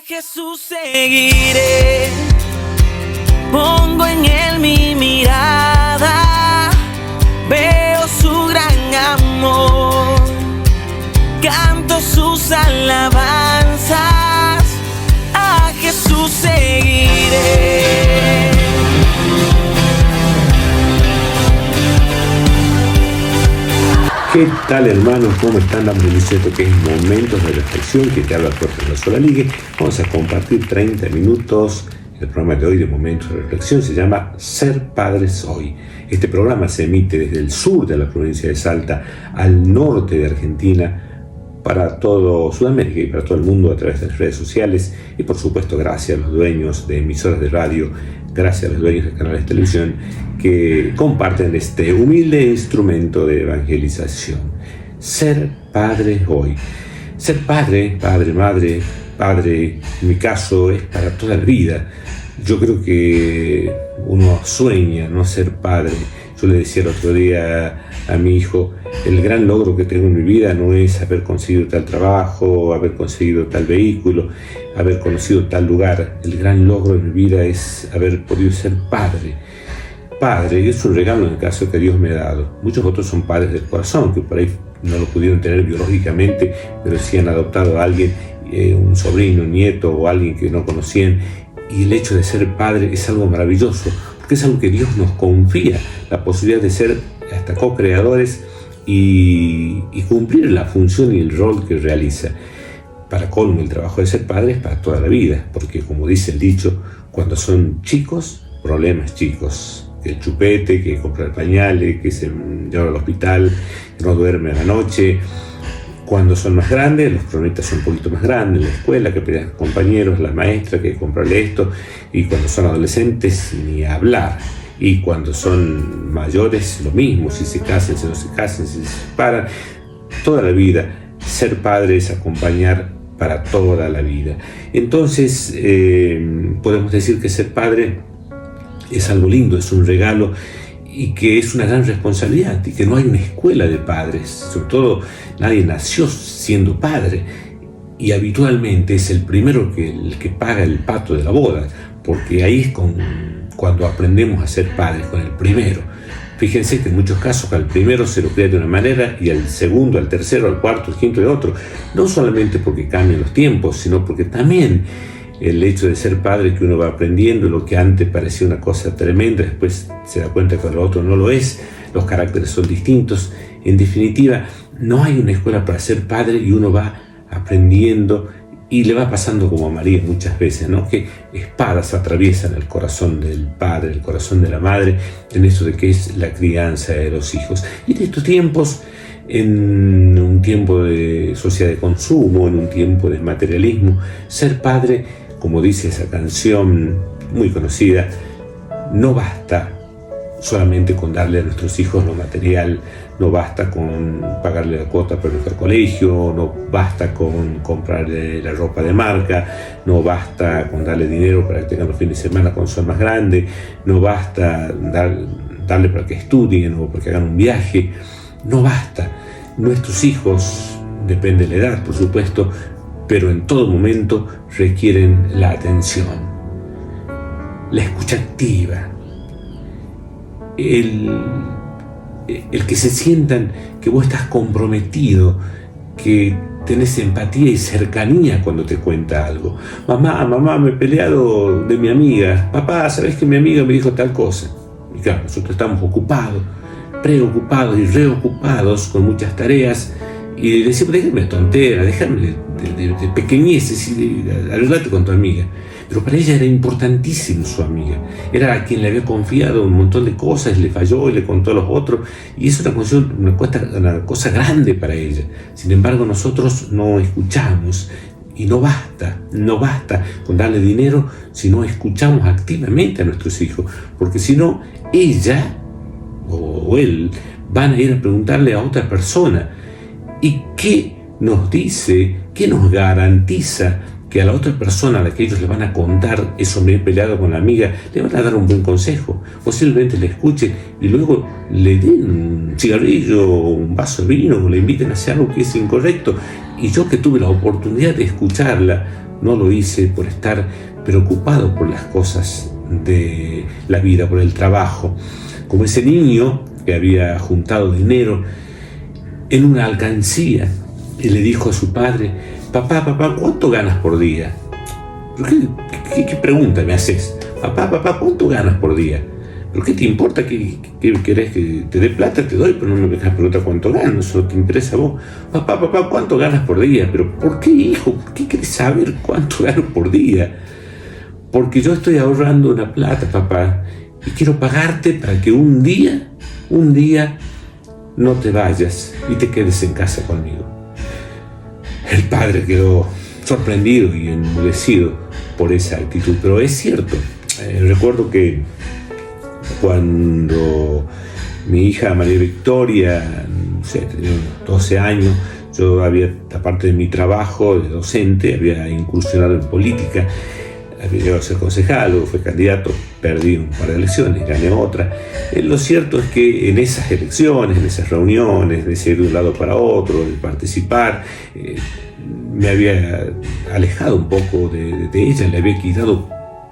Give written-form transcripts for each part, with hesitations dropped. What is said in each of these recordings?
Jesús seguiré, pongo en él mi mirada, veo su gran amor, canto sus alabanzas, a Jesús seguiré. ¿Qué tal, hermanos? ¿Cómo están? Damos inicio a esto que es Momentos de Reflexión, que te habla Jorge Solaligue. Vamos a compartir 30 minutos. El programa de hoy de Momentos de Reflexión se llama Ser Padres Hoy. Este programa se emite desde el sur de la provincia de Salta al norte de Argentina, para todo Sudamérica y para todo el mundo a través de las redes sociales, y por supuesto gracias a los dueños de emisoras de radio, gracias a los dueños de canales de televisión que comparten este humilde instrumento de evangelización. Ser padre hoy. Ser padre, madre, en mi caso es para toda la vida. Yo creo que uno sueña no ser padre. Yo le decía el otro día a mi hijo, el gran logro que tengo en mi vida no es haber conseguido tal trabajo, haber conseguido tal vehículo, haber conocido tal lugar. El gran logro de mi vida es haber podido ser padre. Padre es un regalo en el caso que Dios me ha dado. Muchos otros son padres del corazón, que por ahí no lo pudieron tener biológicamente, pero sí han adoptado a alguien, un sobrino, un nieto o alguien que no conocían. Y el hecho de ser padre es algo maravilloso, porque es algo que Dios nos confía, la posibilidad de ser hasta co-creadores y cumplir la función y el rol que realiza. Para colmo, el trabajo de ser padre es para toda la vida, porque como dice el dicho, cuando son chicos, problemas chicos. El chupete, que comprar pañales, que se lleva al hospital, que no duerme a la noche. Cuando son más grandes, los problemas son un poquito más grandes, la escuela, que pelean con compañeros, la maestra, que comprarle esto. Y cuando son adolescentes, ni hablar. Y cuando son mayores, lo mismo, si se casan, si no se casan, si se separan. Toda la vida, ser padre es acompañar para toda la vida. Entonces, podemos decir que ser padre es algo lindo, es un regalo y que es una gran responsabilidad, y que no hay una escuela de padres. Sobre todo, nadie nació siendo padre, y habitualmente es el primero el que paga el pato de la boda, porque ahí es cuando aprendemos a ser padres, con el primero. Fíjense que en muchos casos al primero se lo cría de una manera y al segundo, al tercero, al cuarto, al quinto de otro. No solamente porque cambian los tiempos, sino porque también el hecho de ser padre, que uno va aprendiendo lo que antes parecía una cosa tremenda, después se da cuenta que lo otro no lo es, los caracteres son distintos. En definitiva, no hay una escuela para ser padre, y uno va aprendiendo y le va pasando como a María muchas veces, ¿no? Que espadas atraviesan el corazón del padre, el corazón de la madre, en eso de que es la crianza de los hijos. Y en estos tiempos, en un tiempo de sociedad de consumo, en un tiempo de materialismo, ser padre, como dice esa canción muy conocida, no basta solamente con darle a nuestros hijos lo material, no basta con pagarle la cuota para ir al colegio, no basta con comprarle la ropa de marca, no basta con darle dinero para que tengan los fines de semana cuando son más grandes, no basta darle para que estudien o para que hagan un viaje, no basta. Nuestros hijos, depende de la edad, por supuesto, pero en todo momento requieren la atención, la escucha activa, el que se sientan que vos estás comprometido, que tenés empatía y cercanía cuando te cuenta algo. Mamá, me he peleado de mi amiga. Papá, ¿sabés que mi amiga me dijo tal cosa? Y claro, nosotros estamos ocupados, preocupados y reocupados con muchas tareas, y decimos, déjame de tonteras, déjame de pequeñeces, y arreglate con tu amiga. Pero para ella era importantísimo su amiga, era a quien le había confiado un montón de cosas, le falló y le contó a los otros, y es una cosa grande para ella. Sin embargo, nosotros no escuchamos, y no basta con darle dinero si no escuchamos activamente a nuestros hijos, porque si no, ella o él van a ir a preguntarle a otra persona. ¿Y qué nos dice, qué nos garantiza que a la otra persona a la que ellos le van a contar eso me he peleado con la amiga, le van a dar un buen consejo. Posiblemente le escuche y luego le den un cigarrillo o un vaso de vino o le inviten a hacer algo que es incorrecto. Y yo, que tuve la oportunidad de escucharla, no lo hice por estar preocupado por las cosas de la vida, por el trabajo. Como ese niño que había juntado dinero en una alcancía y le dijo a su padre: papá, ¿cuánto ganas por día? ¿Qué pregunta me haces? Papá, ¿cuánto ganas por día? ¿Pero qué te importa? ¿Qué querés que te dé plata? Te doy, pero no me dejas preguntar cuánto ganas, eso te interesa a vos. Papá, ¿cuánto ganas por día? ¿Pero por qué, hijo? ¿Por qué querés saber cuánto gano por día? Porque yo estoy ahorrando una plata, papá, y quiero pagarte para que un día no te vayas y te quedes en casa conmigo. El padre quedó sorprendido y enmudecido por esa actitud, pero es cierto. Recuerdo que cuando mi hija María Victoria, no sé, tenía unos 12 años, yo había, aparte de mi trabajo de docente, había incursionado en política. Había llegado a ser concejal, luego fue candidato, perdí un par de elecciones, gané otra. Lo cierto es que en esas elecciones, en esas reuniones, de ir de un lado para otro, de participar, me había alejado un poco de ella, le había quitado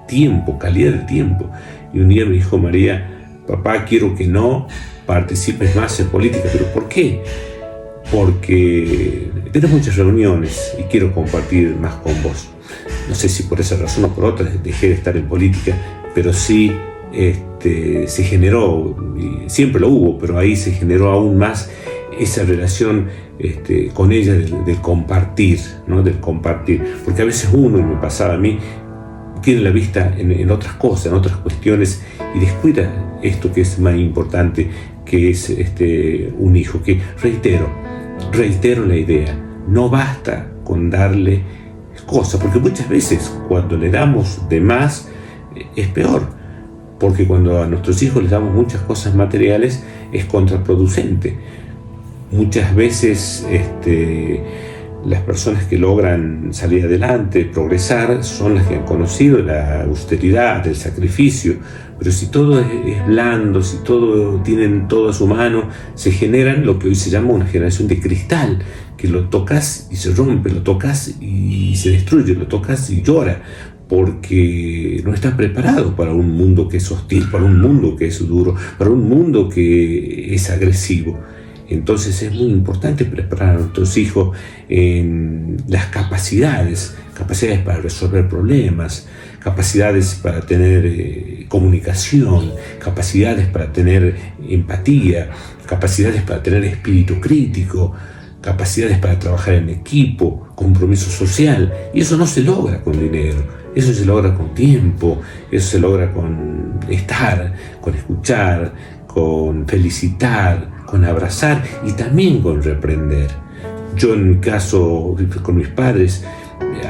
tiempo, calidad de tiempo. Y un día me dijo: María, papá, quiero que no participes más en política. ¿Pero por qué? Porque tenemos muchas reuniones y quiero compartir más con vos. No sé si por esa razón o por otra dejé de estar en política, pero sí se generó, y siempre lo hubo, pero ahí se generó aún más esa relación con ella del compartir, ¿no? Del compartir. Porque a veces uno, y me pasaba a mí, tiene la vista en otras cosas, en otras cuestiones, y descuida esto que es más importante, que es un hijo. Que reitero la idea, no basta con darle cosas, porque muchas veces cuando le damos de más es peor, porque cuando a nuestros hijos les damos muchas cosas materiales es contraproducente. Muchas veces las personas que logran salir adelante, progresar, son las que han conocido la austeridad, el sacrificio. Pero si todo es blando, si tienen todo a su mano, se generan lo que hoy se llama una generación de cristal, que lo tocas y se rompe, lo tocas y se destruye, lo tocas y llora, porque no está preparado para un mundo que es hostil, para un mundo que es duro, para un mundo que es agresivo. Entonces es muy importante preparar a nuestros hijos en las capacidades para resolver problemas, capacidades para tener comunicación, capacidades para tener empatía, capacidades para tener espíritu crítico, capacidades para trabajar en equipo, compromiso social. Y eso no se logra con dinero, eso se logra con tiempo, eso se logra con estar, con escuchar, con felicitar, con abrazar y también con reprender. Yo, en mi caso, con mis padres,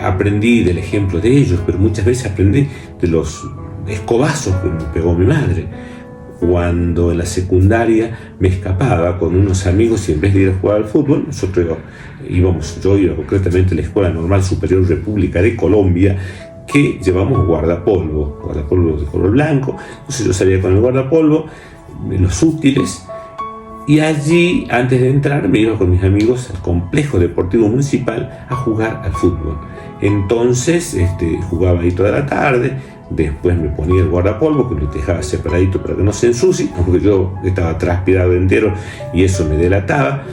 aprendí del ejemplo de ellos, pero muchas veces aprendí de los escobazos que me pegó mi madre. Cuando en la secundaria me escapaba con unos amigos y en vez de ir a jugar al fútbol, yo iba concretamente a la Escuela Normal Superior República de Colombia, que llevamos guardapolvo de color blanco. Entonces yo salía con el guardapolvo, los útiles, y allí, antes de entrar, me iba con mis amigos al complejo deportivo municipal a jugar al fútbol. Entonces jugaba ahí toda la tarde, después me ponía el guardapolvo, que lo dejaba separadito para que no se ensucie, porque yo estaba transpirado entero y eso me delataba.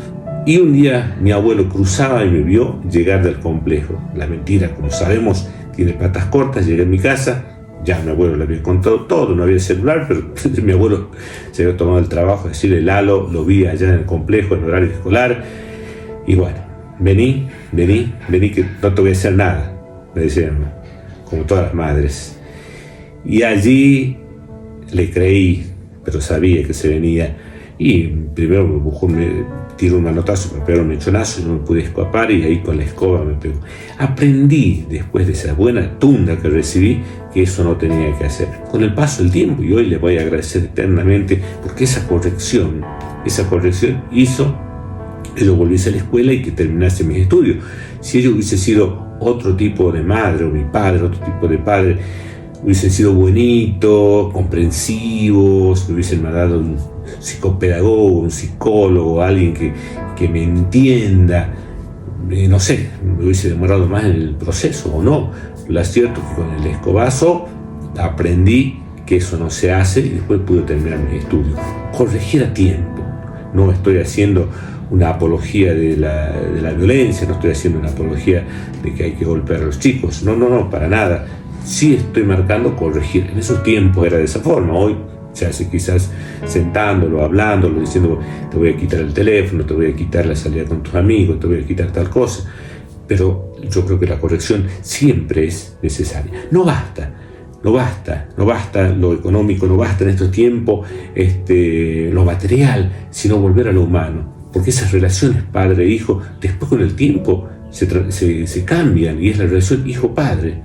Y un día mi abuelo cruzaba y me vio llegar del complejo. La mentira, como sabemos, tiene patas cortas. Llegué a mi casa. Ya mi abuelo le había contado todo, no había celular, pero mi abuelo se había tomado el trabajo de decirle: Lalo, lo vi allá en el complejo en horario escolar. Y bueno, vení, que no te voy a hacer nada, me decían, como todas las madres. Y allí le creí, pero sabía que se venía. Y primero me tiró un manotazo, me pegó un mechonazo y no me pude escapar, y ahí con la escoba me pegó. Aprendí, después de esa buena tunda que recibí, que eso no tenía que hacer. Con el paso del tiempo, y hoy le voy a agradecer eternamente, porque esa corrección hizo que yo volviese a la escuela y que terminase mis estudios. Si ello hubiese sido otro tipo de madre, o mi padre, otro tipo de padre, hubiesen sido bonitos, comprensivos, me hubiesen mandado un psicopedagogo, un psicólogo, alguien que me entienda, no sé, me hubiese demorado más en el proceso o no. Lo cierto es que con el escobazo aprendí que eso no se hace y después pude terminar mis estudios. Corregir a tiempo. No estoy haciendo una apología de la violencia, no estoy haciendo una apología de que hay que golpear a los chicos. No, para nada. Sí estoy marcando corregir. En esos tiempos era de esa forma. Hoy se hace quizás sentándolo, hablándolo, diciendo te voy a quitar el teléfono, te voy a quitar la salida con tus amigos, te voy a quitar tal cosa. Pero yo creo que la corrección siempre es necesaria. No basta lo económico, no basta en estos tiempos lo material, sino volver a lo humano. Porque esas relaciones padre-hijo, después con el tiempo se cambian, y es la relación hijo-padre,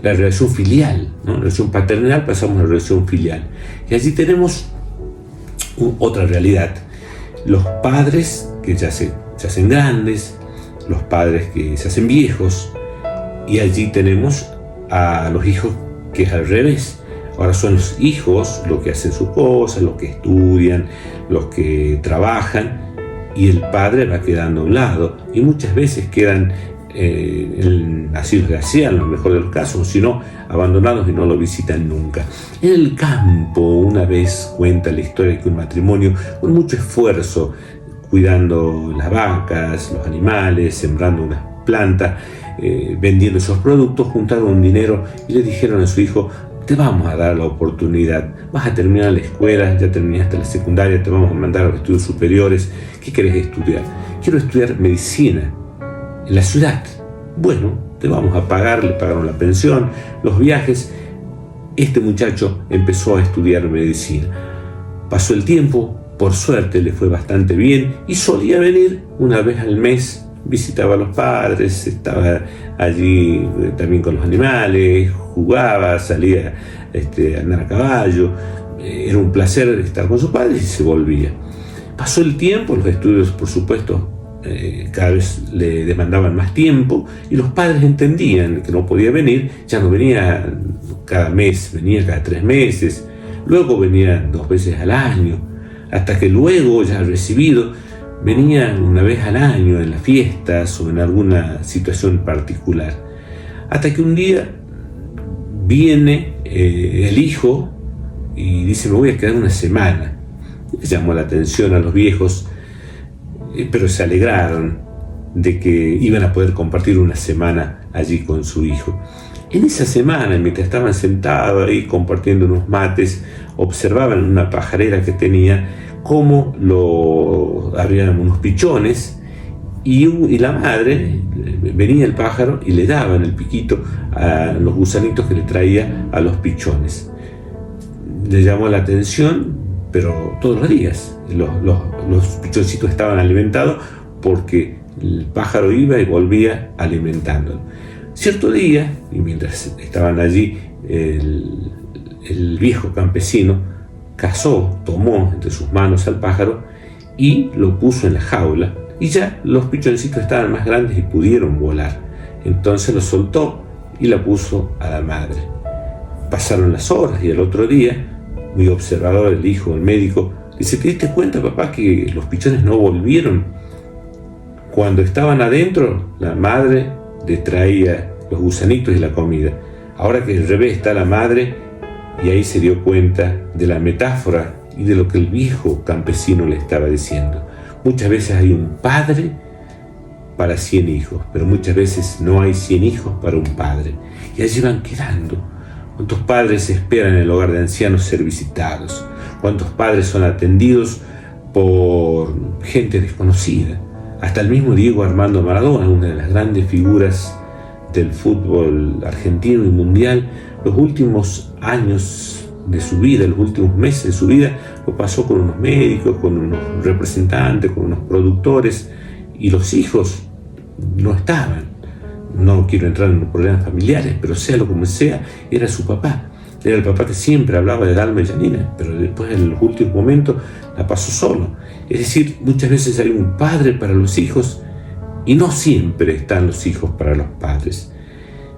la relación filial, ¿no? La relación paternal pasamos a la relación filial. Y allí tenemos otra realidad. Los padres que ya se hacen grandes, los padres que se hacen viejos, y allí tenemos a los hijos que es al revés. Ahora son los hijos los que hacen sus cosas, los que estudian, los que trabajan, y el padre va quedando a un lado, y muchas veces quedan nacidos de ancianos, en lo mejor de los casos, sino abandonados y no lo visitan nunca. En el campo, una vez cuenta la historia de que un matrimonio con mucho esfuerzo, cuidando las vacas, los animales, sembrando unas plantas, vendiendo esos productos, juntaron un dinero y le dijeron a su hijo: te vamos a dar la oportunidad, vas a terminar la escuela, ya terminaste la secundaria, te vamos a mandar a los estudios superiores. ¿Qué querés estudiar? Quiero estudiar medicina en la ciudad. Bueno, te vamos a pagar. Le pagaron la pensión, los viajes. Este muchacho empezó a estudiar medicina. Pasó el tiempo, por suerte le fue bastante bien, y solía venir una vez al mes. Visitaba a los padres, estaba allí también con los animales, jugaba, salía a andar a caballo. Era un placer estar con sus padres, y se volvía. Pasó el tiempo, los estudios, por supuesto, cada vez le demandaban más tiempo, y los padres entendían que no podía venir. Ya no venía cada mes, venía cada 3 meses, luego venía 2 veces al año, hasta que luego, ya recibido, venía una vez al año en las fiestas o en alguna situación particular. Hasta que un día viene el hijo y dice: me voy a quedar una semana. Le llamó la atención a los viejos, pero se alegraron de que iban a poder compartir una semana allí con su hijo. En esa semana, mientras estaban sentados ahí compartiendo unos mates, observaban una pajarera que tenía cómo habían unos pichones, y la madre, venía el pájaro y le daban el piquito a los gusanitos que le traía a los pichones. Le llamó la atención, pero todos los días los pichoncitos estaban alimentados, porque el pájaro iba y volvía alimentándolo. Cierto día, y mientras estaban allí, el viejo campesino tomó entre sus manos al pájaro y lo puso en la jaula, y ya los pichoncitos estaban más grandes y pudieron volar. Entonces lo soltó y la puso a la madre. Pasaron las horas, y el otro día, muy observador el hijo, el médico, dice: ¿te diste cuenta, papá, que los pichones no volvieron? Cuando estaban adentro, la madre le traía los gusanitos y la comida. Ahora que al revés está la madre, y ahí se dio cuenta de la metáfora y de lo que el viejo campesino le estaba diciendo. Muchas veces hay un padre para 100 hijos, pero muchas veces no hay 100 hijos para un padre. Y allí van quedando. ¿Cuántos padres esperan en el hogar de ancianos ser visitados? ¿Cuántos padres son atendidos por gente desconocida? Hasta el mismo Diego Armando Maradona, una de las grandes figuras del fútbol argentino y mundial, los últimos años de su vida, los últimos meses de su vida, lo pasó con unos médicos, con unos representantes, con unos productores, y los hijos no estaban. No quiero entrar en problemas familiares, pero sea lo como sea, era su papá. Era el papá que siempre hablaba de Dalma y Janina, pero después, en los últimos momentos, la pasó solo. Es decir, muchas veces hay un padre para los hijos Y no siempre están los hijos para los padres.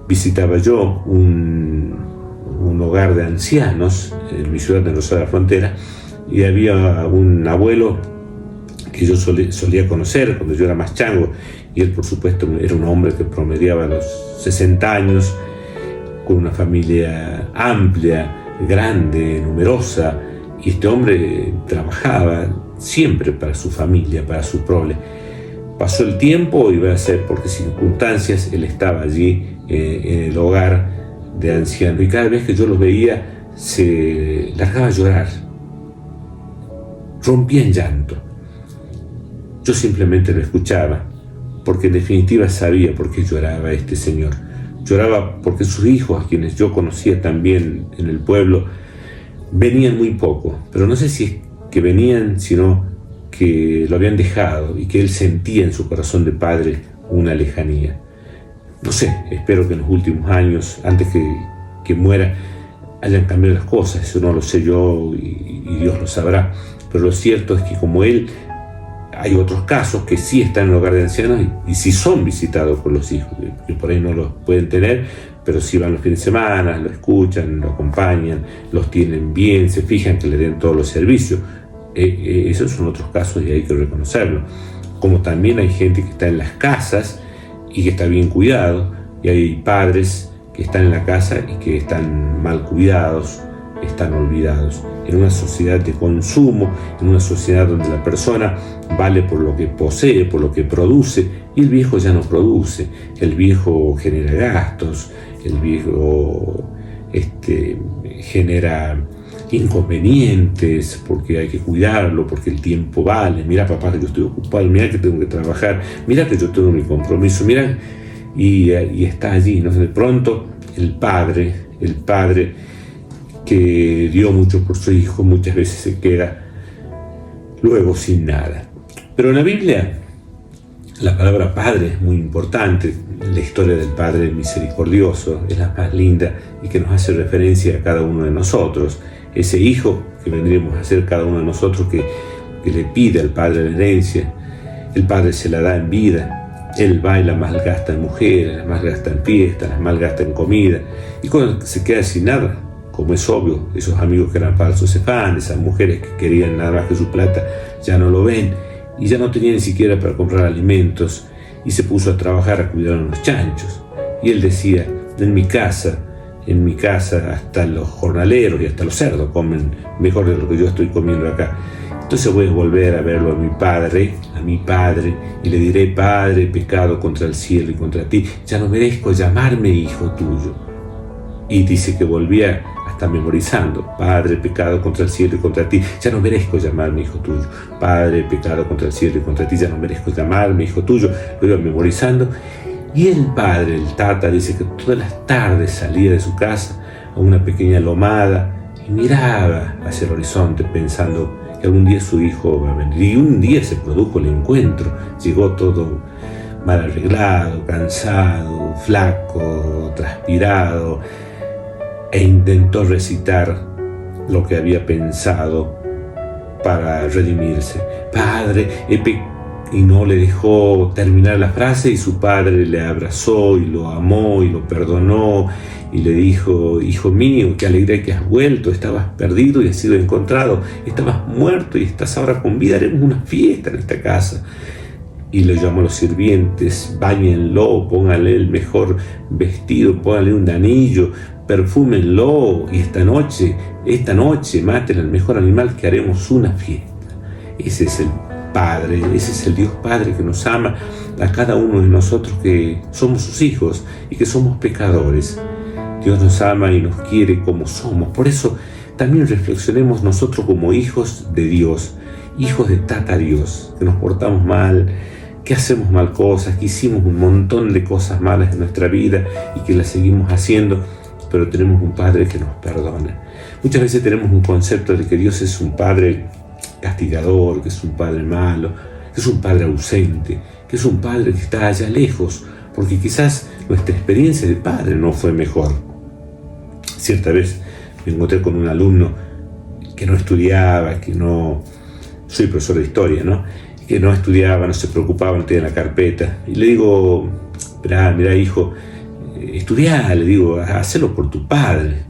Visitaba yo un hogar de ancianos en mi ciudad de Rosario de la Frontera, y había un abuelo que yo solía conocer cuando yo era más chango, y él por supuesto era un hombre que promediaba los 60 años, con una familia amplia, grande, numerosa, y este hombre trabajaba siempre para su familia, para su prole. Pasó el tiempo y va a ser por qué circunstancias él estaba allí en el hogar de ancianos, y cada vez que yo lo veía se largaba a llorar, rompía en llanto. Yo simplemente lo escuchaba, porque en definitiva sabía por qué lloraba este señor. Lloraba porque sus hijos, a quienes yo conocía también en el pueblo, venían muy poco, pero no sé si es que venían, sino que lo habían dejado, y que él sentía en su corazón de padre una lejanía. No sé, espero que en los últimos años, antes que muera, hayan cambiado las cosas. Eso no lo sé yo y Dios lo sabrá. Pero lo cierto es que como él, hay otros casos que sí están en el hogar de ancianos y sí son visitados por los hijos, que por ahí no los pueden tener, pero sí van los fines de semana, lo escuchan, lo acompañan, los tienen bien, se fijan que le den todos los servicios. Esos son otros casos y hay que reconocerlo. Como también hay gente que está en las casas y que está bien cuidado, y hay padres que están en la casa y que están mal cuidados, están olvidados. En una sociedad de consumo, en una sociedad donde la persona vale por lo que posee, por lo que produce, y el viejo ya no produce. El viejo genera gastos, el viejo genera inconvenientes, porque hay que cuidarlo, porque el tiempo vale. Mira, papá, que yo estoy ocupado, mira que tengo que trabajar, mira que yo tengo mi compromiso, mira, y está allí, ¿no? De pronto el padre que dio mucho por su hijo, muchas veces se queda luego sin nada. Pero en la Biblia la palabra padre es muy importante. La historia del Padre misericordioso es la más linda y que nos hace referencia a cada uno de nosotros. Ese hijo que vendríamos a ser cada uno de nosotros, que le pide al Padre la herencia. El Padre se la da en vida. Él va y la malgasta en mujeres, la malgasta en fiestas, la malgasta en comida. Y cuando se queda sin nada, como es obvio, esos amigos que eran falsos se van, esas mujeres que querían nada más que su plata ya no lo ven, y ya no tenía ni siquiera para comprar alimentos, y se puso a trabajar a cuidar a los chanchos. Y él decía: en mi casa hasta los jornaleros y hasta los cerdos comen mejor de lo que yo estoy comiendo acá. Entonces voy a volver a verlo a mi padre, y le diré: Padre, he pecado contra el cielo y contra ti, ya no merezco llamarme hijo tuyo. Y dice que volvía hasta memorizando: Padre, he pecado contra el cielo y contra ti, ya no merezco llamarme hijo tuyo. Padre, he pecado contra el cielo y contra ti, ya no merezco llamarme hijo tuyo. Lo iba memorizando. Y el padre, el tata, dice que todas las tardes salía de su casa a una pequeña lomada y miraba hacia el horizonte pensando que algún día su hijo va a venir. Y un día se produjo el encuentro. Llegó todo mal arreglado, cansado, flaco, transpirado, e intentó recitar lo que había pensado para redimirse: Padre, y no le dejó terminar la frase, y su padre le abrazó y lo amó y lo perdonó y le dijo: hijo mío, qué alegría que has vuelto, estabas perdido y has sido encontrado, estabas muerto y estás ahora con vida, haremos una fiesta en esta casa. Y le llamó a los sirvientes: báñenlo, pónganle el mejor vestido, pónganle un anillo, perfúmenlo, y esta noche maten al mejor animal, que haremos una fiesta. Ese es el Padre, ese es el Dios Padre que nos ama a cada uno de nosotros, que somos sus hijos y que somos pecadores. Dios nos ama y nos quiere como somos. Por eso también reflexionemos nosotros como hijos de Dios, hijos de Tata Dios, que nos portamos mal, que hacemos mal cosas, que hicimos un montón de cosas malas en nuestra vida y que las seguimos haciendo, pero tenemos un Padre que nos perdona. Muchas veces tenemos un concepto de que Dios es un Padre castigador, que es un Padre malo, que es un Padre ausente, que es un Padre que está allá lejos, porque quizás nuestra experiencia de padre no fue mejor. Cierta vez me encontré con un alumno que no estudiaba, soy profesor de historia, ¿no? que no estudiaba, no se preocupaba, no tenía la carpeta. Y le digo, mirá hijo, estudiá, le digo, hacelo por tu padre.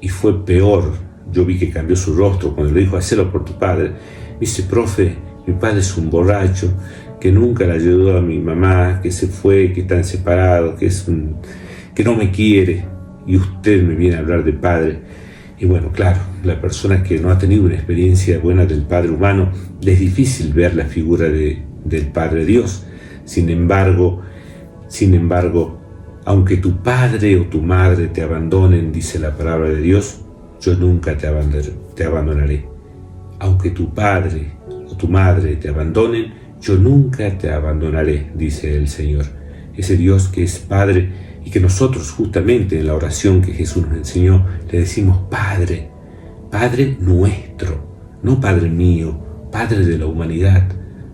Y fue peor. Yo vi que cambió su rostro cuando le dijo, hacelo por tu padre. Me dice, profe, mi padre es un borracho, que nunca le ayudó a mi mamá, que se fue, que están separados, que no me quiere. Y usted me viene a hablar de padre. Y bueno, claro, la persona que no ha tenido una experiencia buena del Padre humano, le es difícil ver la figura del Padre Dios. Sin embargo, aunque tu padre o tu madre te abandonen, dice la palabra de Dios, yo nunca te abandonaré. Aunque tu padre o tu madre te abandonen, yo nunca te abandonaré, dice el Señor. Ese Dios que es Padre y que nosotros justamente en la oración que Jesús nos enseñó le decimos Padre, Padre nuestro, no Padre mío, Padre de la humanidad,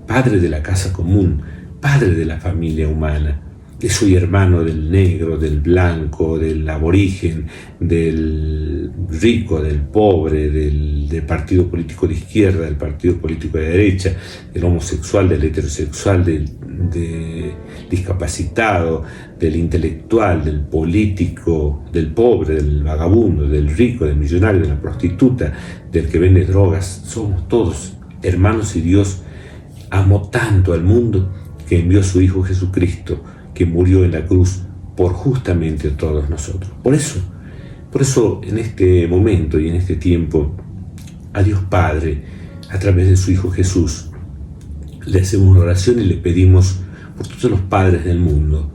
Padre de la casa común, Padre de la familia humana. Que soy hermano del negro, del blanco, del aborigen, del rico, del pobre, del partido político de izquierda, del partido político de derecha, del homosexual, del heterosexual, del discapacitado, del intelectual, del político, del pobre, del vagabundo, del rico, del millonario, de la prostituta, del que vende drogas. Somos todos hermanos y Dios amó tanto al mundo que envió a su Hijo Jesucristo, que murió en la cruz por justamente todos nosotros. Por eso en este momento y en este tiempo, a Dios Padre, a través de su Hijo Jesús, le hacemos una oración y le pedimos por todos los padres del mundo,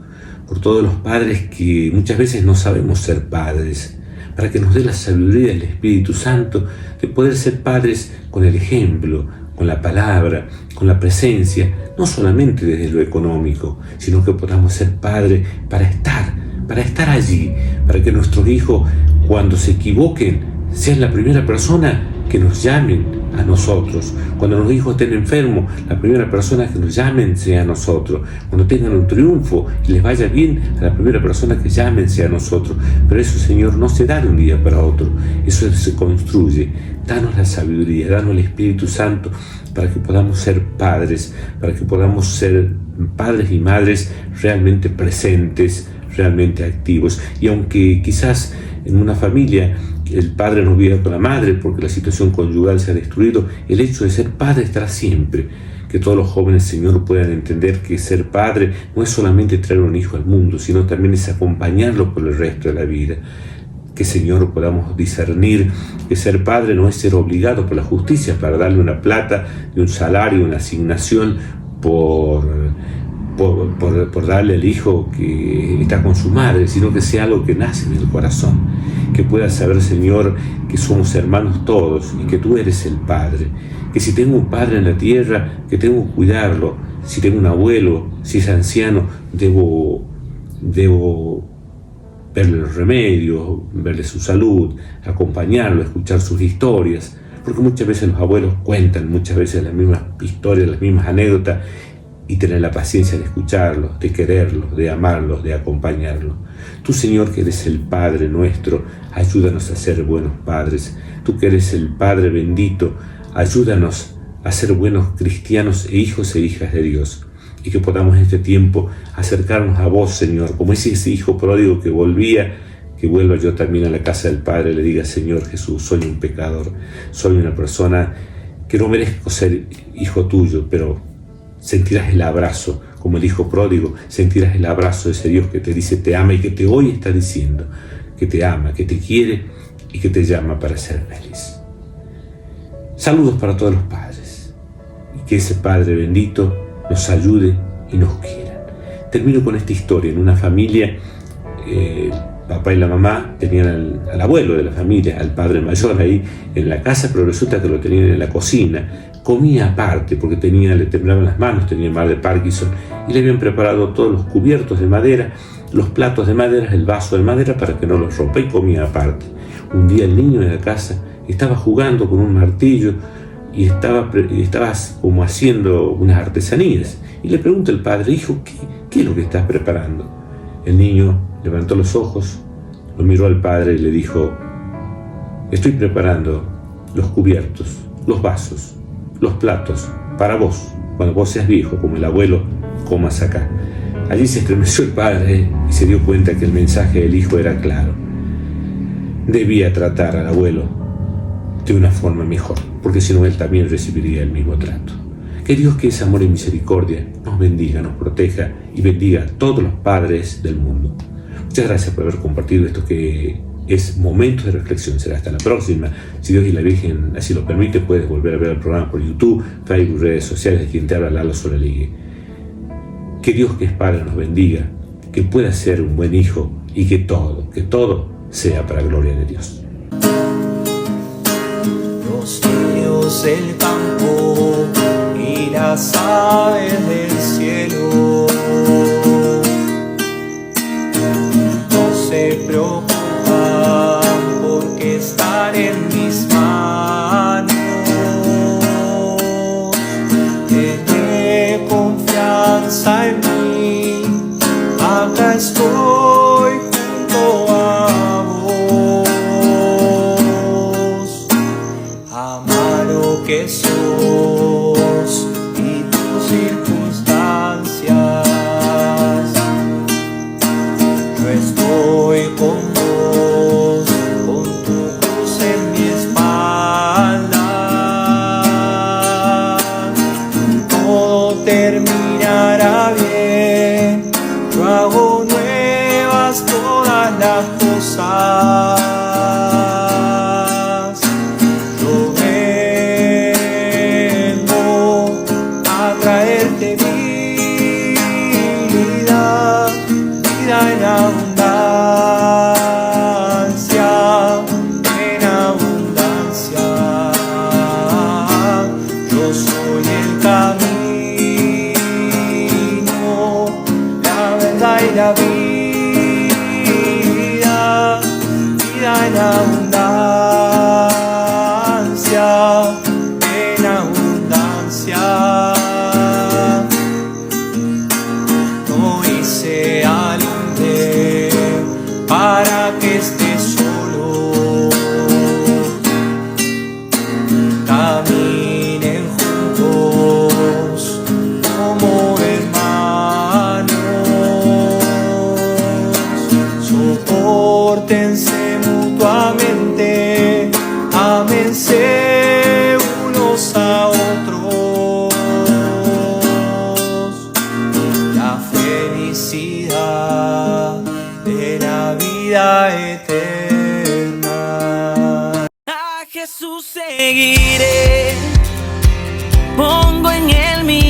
por todos los padres que muchas veces no sabemos ser padres, para que nos dé la sabiduría del Espíritu Santo de poder ser padres con el ejemplo, con la palabra, con la presencia, no solamente desde lo económico, sino que podamos ser padres para estar allí, para que nuestros hijos, cuando se equivoquen, sean la primera persona que nos llamen a nosotros. Cuando los hijos estén enfermos, la primera persona que nos llamen sea a nosotros. Cuando tengan un triunfo y les vaya bien, a la primera persona que llamen sea a nosotros. Pero eso, Señor, no se da de un día para otro. Eso se construye. Danos la sabiduría, danos el Espíritu Santo para que podamos ser padres, para que podamos ser padres y madres realmente presentes, realmente activos. Y aunque quizás en una familia el padre no viva con la madre porque la situación conyugal se ha destruido, el hecho de ser padre estará siempre. Que todos los jóvenes, Señor, puedan entender que ser padre no es solamente traer un hijo al mundo, sino también es acompañarlo por el resto de la vida. Que, Señor, podamos discernir que ser padre no es ser obligado por la justicia para darle una plata, un salario, una asignación por darle al hijo que está con su madre, sino que sea algo que nace del corazón. Que pueda saber, Señor, que somos hermanos todos y que tú eres el Padre. Que si tengo un padre en la tierra, que tengo que cuidarlo. Si tengo un abuelo, si es anciano, debo verle los remedios, verle su salud, acompañarlo, escuchar sus historias. Porque muchas veces los abuelos cuentan muchas veces las mismas historias, las mismas anécdotas, y tener la paciencia de escucharlos, de quererlos, de amarlos, de acompañarlos. Tú, Señor, que eres el Padre nuestro, ayúdanos a ser buenos padres. Tú que eres el Padre bendito, ayúdanos a ser buenos cristianos e hijos e hijas de Dios. Y que podamos en este tiempo acercarnos a vos, Señor, como ese hijo pródigo que volvía, que vuelva yo también a la casa del Padre y le diga, Señor Jesús, soy un pecador, soy una persona que no merezco ser hijo tuyo, pero sentirás el abrazo, como el hijo pródigo, sentirás el abrazo de ese Dios que te dice te ama y que te hoy está diciendo que te ama, que te quiere y que te llama para ser feliz. Saludos para todos los padres y que ese Padre bendito nos ayude y nos quiera. Termino con esta historia. En una familia, el papá y la mamá tenían al abuelo de la familia, al padre mayor ahí en la casa, pero resulta que lo tenían en la cocina. Comía aparte porque le temblaban las manos, tenía mal de Parkinson, y le habían preparado todos los cubiertos de madera, los platos de madera, el vaso de madera para que no los rompa, y comía aparte. Un día el niño de la casa estaba jugando con un martillo y estaba como haciendo unas artesanías, y le pregunta el padre, hijo, ¿qué es lo que estás preparando? El niño levantó los ojos, lo miró al padre y le dijo, estoy preparando los cubiertos, los vasos, los platos para vos, cuando vos seas viejo, como el abuelo, comas acá. Allí se estremeció el padre y se dio cuenta que el mensaje del hijo era claro. Debía tratar al abuelo de una forma mejor, porque si no él también recibiría el mismo trato. Que Dios, que es amor y misericordia, nos bendiga, nos proteja y bendiga a todos los padres del mundo. Muchas gracias por haber compartido esto que es Momentos de Reflexión. Será hasta la próxima. Si Dios y la Virgen así lo permite, puedes volver a ver el programa por YouTube, Facebook, redes sociales de quien te habla, Lalo Solaligue. Que Dios, que es Padre, nos bendiga, que pueda ser un buen hijo y que todo sea para gloria de Dios. Los ríos del campo y las aves del cielo no se preocupan porque están en mis manos. Ten confianza en mí, acá estoy junto a vos. Ama lo que sos y tus circunstancias. Yo estoy con vos, con tu cruz en mi espalda. Todo terminará bien, yo hago nuevas todas las cosas. Yo vengo a traerte vida, vida en abundancia, en abundancia. Yo soy el camino, la verdad y la vida, vida en abundancia, en abundancia. No hice al hombre para que estés solo. Caminen juntos como hermanos. Sopórtense mutuamente, ámense unos a otros. La felicidad de la vida eterna. A Jesús seguiré, pongo en él mi